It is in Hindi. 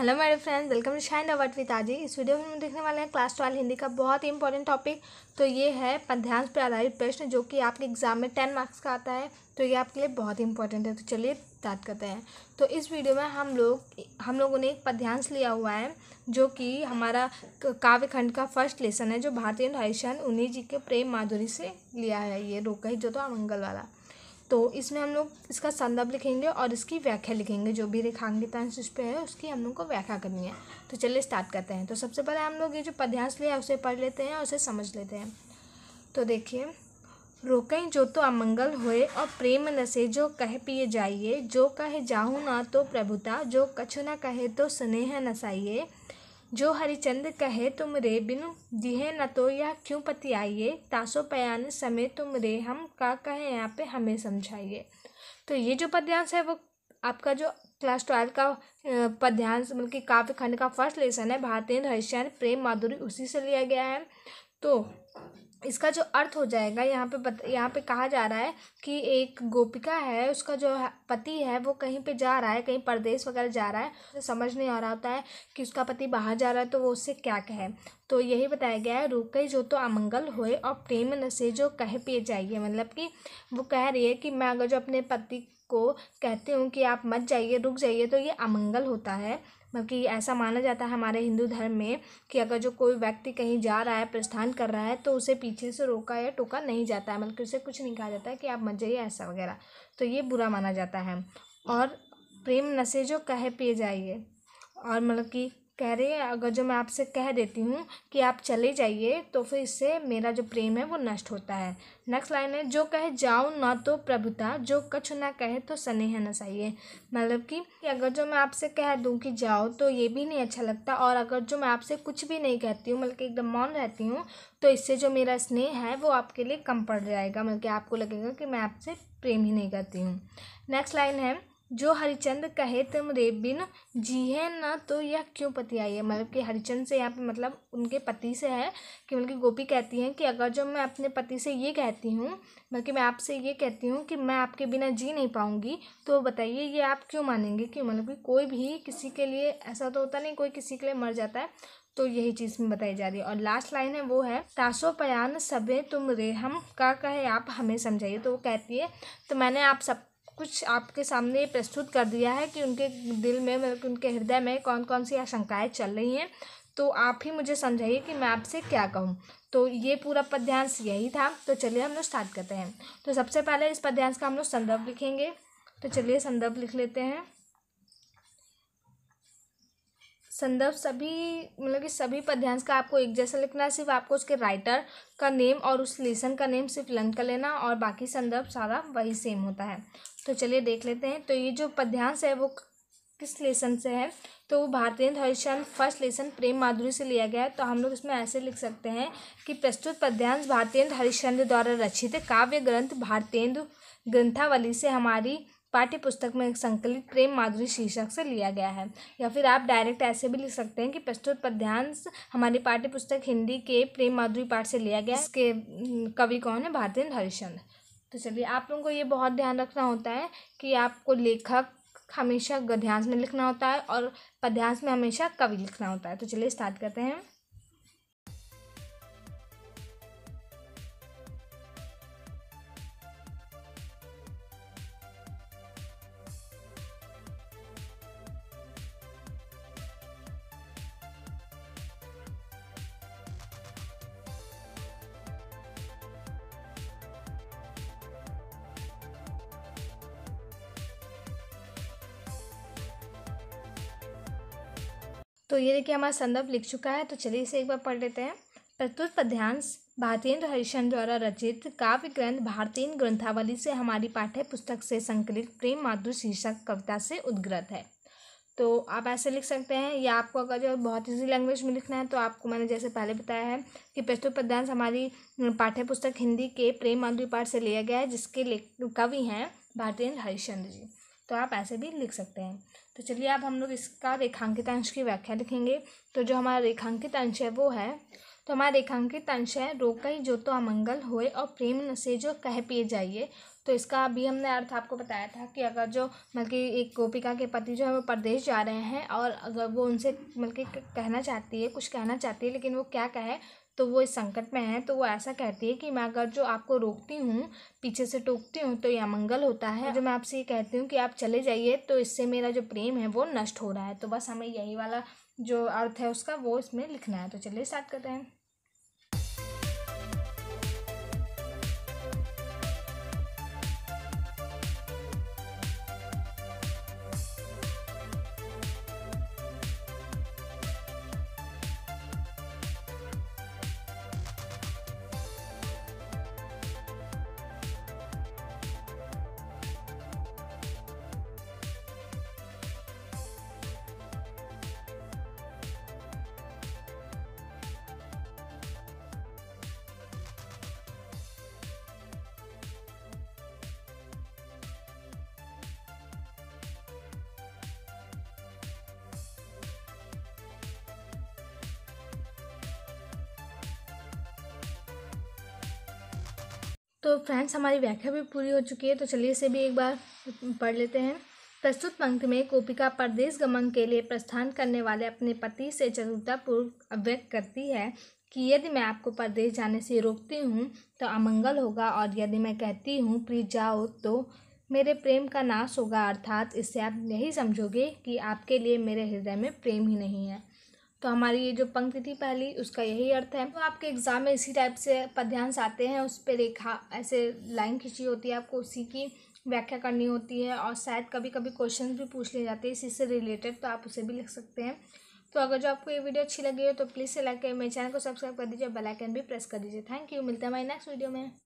हेलो मेरे friends, welcome to shine award with आजी। इस वीडियो में हम देखने वाले हैं क्लास 12 हिंदी का बहुत ही इंपॉर्टेंट टॉपिक। तो ये है पद्यांश पर आधारित प्रश्न, जो कि आपके एग्जाम में 10 मार्क्स का आता है। तो ये आपके लिए बहुत ही इंपॉर्टेंट है। तो चलिए स्टार्ट करते हैं। तो इस वीडियो में हम लोगों ने एक पद्यांश लिया हुआ है, जो कि हमारा काव्य खंड का फर्स्ट लेसन है, जो भारतेंदु हरिश्चंद्र उन्हीं जी के प्रेम माधुरी से लिया है। ये रोकई जो तो अमंगल वाला। तो इसमें हम लोग इसका संदर्भ लिखेंगे और इसकी व्याख्या लिखेंगे। जो भी रेखांकित अंश इस पे है उसकी हम लोग को व्याख्या करनी है। तो चलिए स्टार्ट करते हैं। तो सबसे पहले हम लोग ये जो पद्यांश लिया है उसे पढ़ लेते हैं और उसे समझ लेते हैं। तो देखिए, रोकई जो तो अमंगल होए और प्रेम नसे जो कह पिए जाइए, जो कहे जाहू ना तो प्रभुता, जो कछु न कहे तो स्नेह नसाइए, जो हरिचंद कहे तुम रे बिनु जिहे न तो यह क्यों पति आइए, तासो पयान समय तुम रे हम का कहे यहाँ पे हमें समझाइए। तो ये जो पद्यांश है वो आपका जो क्लास 12 का पद्यांश मतलब कि काव्य खंड का फर्स्ट लेसन है, भारतेंदु हरिश्चंद्र प्रेम माधुरी, उसी से लिया गया है। तो इसका जो अर्थ हो जाएगा, यहाँ पे कहा जा रहा है कि एक गोपिका है, उसका जो पति है वो कहीं पे जा रहा है, कहीं परदेश वगैरह जा रहा है। तो समझ नहीं आ रहा होता है कि उसका पति बाहर जा रहा है तो वो उससे क्या कहे। तो यही बताया गया है, रोकई जो तो अमंगल होए और प्रेम नसे जो कहे पिए जाइए। मतलब कि वो कह रही है कि मैं अगर जो अपने पति को कहती हूँ कि आप मत जाइए, रुक जाइए, तो ये अमंगल होता है। मतलब कि ऐसा माना जाता है हमारे हिंदू धर्म में कि अगर जो कोई व्यक्ति कहीं जा रहा है, प्रस्थान कर रहा है, तो उसे पीछे से रोका या टोका नहीं जाता है। मतलब कि उसे कुछ नहीं कहा जाता है कि आप मत जाइए ऐसा वगैरह। तो ये बुरा माना जाता है। और प्रेम नशे जो कहे पिए जाइए, और मतलब कि कह रहे हैं अगर जो मैं आपसे कह देती हूँ कि आप चले जाइए तो फिर इससे मेरा जो प्रेम है वो नष्ट होता है। नेक्स्ट लाइन है, जो कहे जाऊँ ना तो प्रभुता, जो कछु ना कहे तो स्नेह नसाइए। मतलब कि अगर जो मैं आपसे कह दूँ कि जाओ तो ये भी नहीं अच्छा लगता, और अगर जो मैं आपसे कुछ भी नहीं कहती हूँ, मतलब कि एकदम मौन रहती हूँ, तो इससे जो मेरा स्नेह है वो आपके लिए कम पड़ जाएगा। मतलब कि आपको लगेगा कि मैं आपसे प्रेम ही नहीं करती हूँ। नेक्स्ट लाइन है, जो हरिचंद कहे तुम रे बिन जिहे न तो यह क्यों पति आई है। मतलब कि हरिचंद से यहाँ पे मतलब उनके पति से है कि मतलब कि गोपी कहती हैं कि अगर जो मैं अपने पति से ये कहती हूँ, मतलब कि मैं आपसे ये कहती हूँ कि मैं आपके बिना जी नहीं पाऊँगी, तो बताइए ये आप क्यों मानेंगे। क्यों? मतलब कि कोई भी किसी के लिए ऐसा तो होता नहीं, कोई किसी के लिए मर जाता है। तो यही चीज़ में बताई जा रही है। और लास्ट लाइन है वो है, तासो पयान सबे तुम रे हम का कहे आप हमें समझाइए। तो वो कहती है, तो मैंने आप सब कुछ आपके सामने प्रस्तुत कर दिया है कि उनके दिल में, मतलब उनके हृदय में कौन कौन सी आशंकाएं चल रही हैं, तो आप ही मुझे समझाइए कि मैं आपसे क्या कहूँ। तो ये पूरा पद्यांश यही था। तो चलिए हम लोग स्टार्ट करते हैं। तो सबसे पहले इस पद्यांश का हम लोग संदर्भ लिखेंगे। तो चलिए संदर्भ लिख लेते हैं। संदर्भ मतलब कि सभी पद्यांश का आपको एक जैसा लिखना है। सिर्फ आपको उसके राइटर का नेम और उस लेसन का नेम सिर्फ लर्न कर लेना, और बाकी संदर्भ सारा वही सेम होता है। तो चलिए देख लेते हैं। तो ये जो पद्यांश है वो किस लेसन से है, तो वो भारतेंदु हरिश्चंद्र फर्स्ट लेसन प्रेम माधुरी से लिया गया है। तो हम लोग इसमें ऐसे लिख सकते हैं कि प्रस्तुत पद्यांश भारतेंदु हरिश्चंद्र द्वारा रचित काव्य ग्रंथ भारतेंदु ग्रंथावली से हमारी पाठ्य पुस्तक में संकलित प्रेम माधुरी शीर्षक से लिया गया है। या फिर आप डायरेक्ट ऐसे भी लिख सकते हैं कि प्रस्तुत पद्यांश हमारी पाठ्य पुस्तक हिंदी के प्रेम माधुरी पाठ से लिया गया है। इसके कवि कौन है? भारतेंदु हरिश्चंद्र। तो चलिए, आप लोगों को ये बहुत ध्यान रखना होता है कि आपको लेखक हमेशा गद्यांश में लिखना होता है और पद्यांश में हमेशा कवि लिखना होता है। तो चलिए स्टार्ट करते हैं। तो ये देखिए हमारा संदर्भ लिख चुका है। तो चलिए इसे एक बार पढ़ लेते हैं। प्रस्तुत पद्यांश भारतेंदु हरिश्चंद्र द्वारा रचित काव्य ग्रंथ भारतेंदु ग्रंथावली से हमारी पाठ्य पुस्तक से संकलित प्रेम माधुरी शीर्षक कविता से उद्गृत है। तो आप ऐसे लिख सकते हैं, या आपको अगर जो बहुत ईजी लैंग्वेज में लिखना है तो आपको मैंने जैसे पहले बताया है कि प्रस्तुत पद्यांश हमारी पाठ्य पुस्तक हिंदी के प्रेम माधुरी पाठ से लिया गया है, जिसके कवि हैं भारतेंदु हरिश्चंद्र जी। तो आप ऐसे भी लिख सकते हैं। तो चलिए अब हम लोग इसका रेखांकित अंश की व्याख्या लिखेंगे। तो जो हमारा रेखांकित अंश है वो है, तो हमारा रेखांकित अंश है, रोकई जो तो अमंगल होए और प्रेम नसे जो कह पिए जाइए। तो इसका अभी हमने अर्थ आपको बताया था कि अगर जो मतलब कि एक गोपिका के पति जो है वो परदेश जा रहे हैं और अगर वो उनसे मतलब कि कहना चाहती है, कुछ कहना चाहती है, लेकिन वो क्या कहे, तो वो इस संकट में है, तो वो ऐसा कहती है कि मैं अगर जो आपको रोकती हूँ, पीछे से टोकती हूँ, तो ये अमंगल होता है। जो मैं आपसे ये कहती हूँ कि आप चले जाइए, तो इससे मेरा जो प्रेम है वो नष्ट हो रहा है। तो बस हमें यही वाला जो अर्थ है उसका वो इसमें लिखना है। तो चलिए स्टार्ट करते हैं। तो फ्रेंड्स, हमारी व्याख्या भी पूरी हो चुकी है, तो चलिए इसे भी एक बार पढ़ लेते हैं। प्रस्तुत पंक्ति में गोपिका परदेश गमन के लिए प्रस्थान करने वाले अपने पति से चतुरतापूर्वक अभिव्यक्त करती है कि यदि मैं आपको परदेश जाने से रोकती हूँ तो अमंगल होगा, और यदि मैं कहती हूँ प्लीज जाओ तो मेरे प्रेम का नाश होगा। अर्थात इससे आप यही समझोगे कि आपके लिए मेरे हृदय में प्रेम ही नहीं है। तो हमारी ये जो पंक्ति थी पहली, उसका यही अर्थ है। तो आपके एग्ज़ाम में इसी टाइप से पद्यांश आते हैं, उस पर रेखा ऐसे लाइन खींची होती है, आपको उसी की व्याख्या करनी होती है, और शायद कभी कभी क्वेश्चन भी पूछ लिए जाते हैं इसी से रिलेटेड, तो आप उसे भी लिख सकते हैं। तो अगर जो आपको ये वीडियो अच्छी लगी हो तो प्लीज़ से लाइक करिए, मेरे चैनल को सब्सक्राइब कर दीजिए, बेल आइकन भी प्रेस कर दीजिए। Thank you. मिलते हैं हमारे नेक्स्ट वीडियो में।